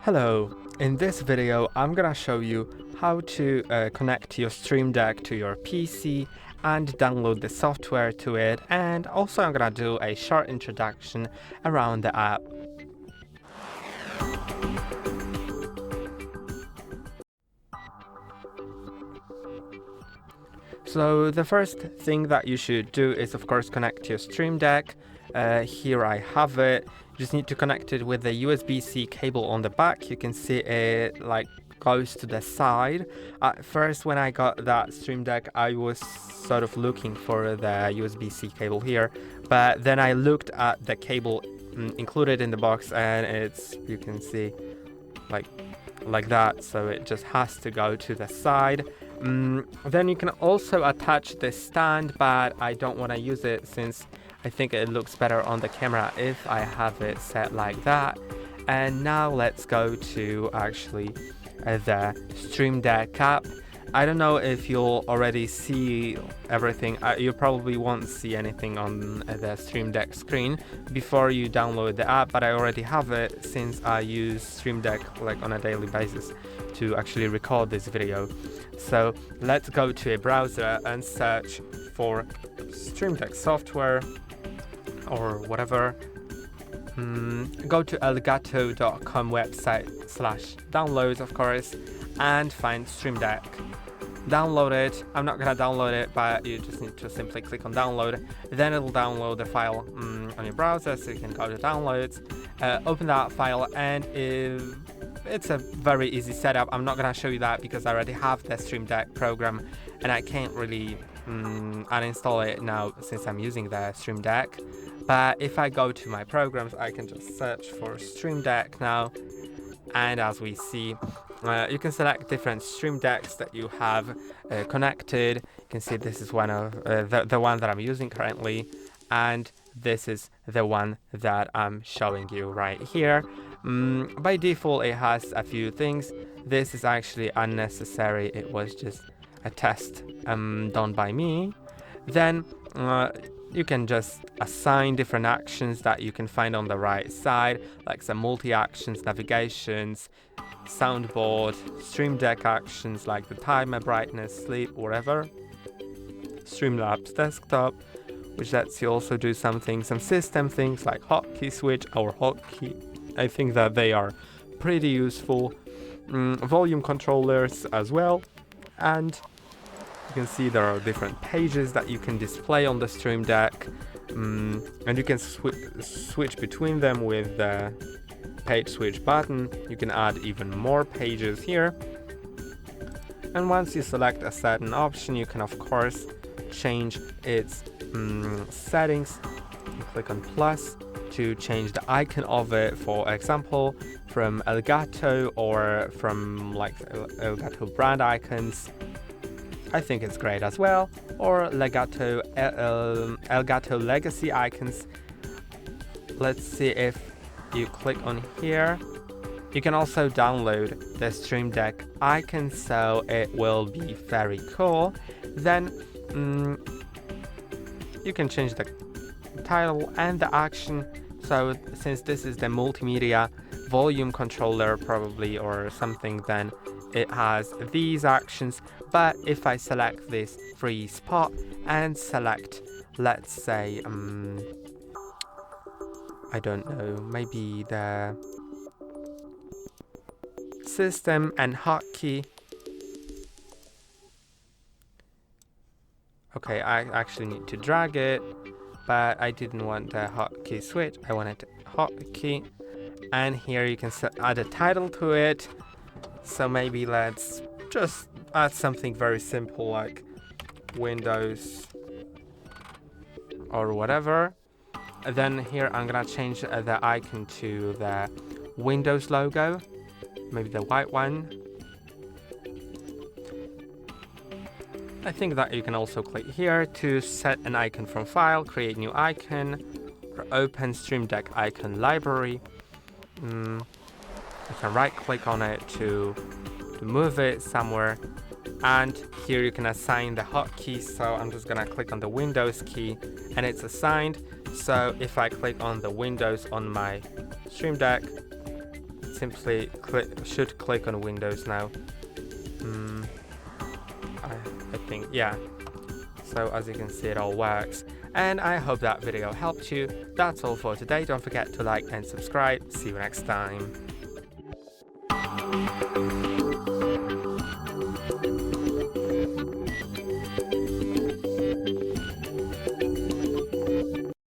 Hello, in this video I'm gonna show you how to connect your Stream Deck to your PC and download the software to it, and also I'm gonna do a short introduction around the app. So the first thing that you should do is of course connect your Stream Deck. Here I have it. You just need to connect it with the USB-C cable on the back. You can see it like goes to the side. At first when I got that Stream Deck I was sort of looking for the USB-C cable here, but then I looked at the cable included in the box and it's, you can see, like that, so it just has to go to the side. Then you can also attach this stand, but I don't want to use it since I think it looks better on the camera if I have it set like that. And now let's go to actually the Stream Deck app. I don't know if you'll already see everything. You probably won't see anything on the Stream Deck screen before you download the app, but I already have it since I use Stream Deck like on a daily basis to actually record this video. So let's go to a browser and search for Stream Deck software or whatever. Go to elgato.com website /downloads, of course, and find Stream Deck. Download it. I'm not gonna download it, but you just need to simply click on download. Then it'll download the file on your browser, so you can go to downloads, open that file, and it's a very easy setup. I'm not gonna show you that because I already have the Stream Deck program and I can't really uninstall it now since I'm using the Stream Deck. But if I go to my programs, I can just search for Stream Deck now, and as we see, you can select different Stream Decks that you have connected. You can see this is one of the one that I'm using currently, and this is the one that I'm showing you right here. By default it has a few things. This is actually unnecessary, it was just a test done by me. Then you can just assign different actions that you can find on the right side, like some multi-actions, navigations, soundboard, Stream Deck actions like the timer, brightness, sleep, whatever. Streamlabs desktop, which lets you also do some system things like hotkey switch or hotkey. I think that they are pretty useful. Volume controllers as well, and you can see there are different pages that you can display on the Stream Deck, and you can switch between them with the page switch button. You can add even more pages here, and once you select a certain option you can of course change its settings. You click on plus to change the icon of it, for example from Elgato or from like Elgato brand icons. I think it's great as well, or Elgato legacy icons. Let's see if you click on here. You can also download the Stream Deck icon, so it will be very cool. Then you can change the title and the action. So since this is the multimedia volume controller probably or something, then it has these actions. But if I select this free spot and select, let's say I don't know, maybe the system and hotkey. Okay, I actually need to drag it, but I didn't want the hotkey switch, I wanted hotkey. And here you can add a title to it. So maybe let's just add something very simple like Windows or whatever. And then here I'm gonna change the icon to the Windows logo, maybe the white one. I think that you can also click here to set an icon from file, create new icon, or open Stream Deck icon library. You can right click on it to move it somewhere, and here you can assign the hotkeys. So I'm just gonna click on the Windows key and it's assigned. So if I click on the Windows on my Stream Deck, it's simply should click on Windows now. I think, yeah. So as you can see, it all works. And I hope that video helped you. That's all for today. Don't forget to like and subscribe. See you next time.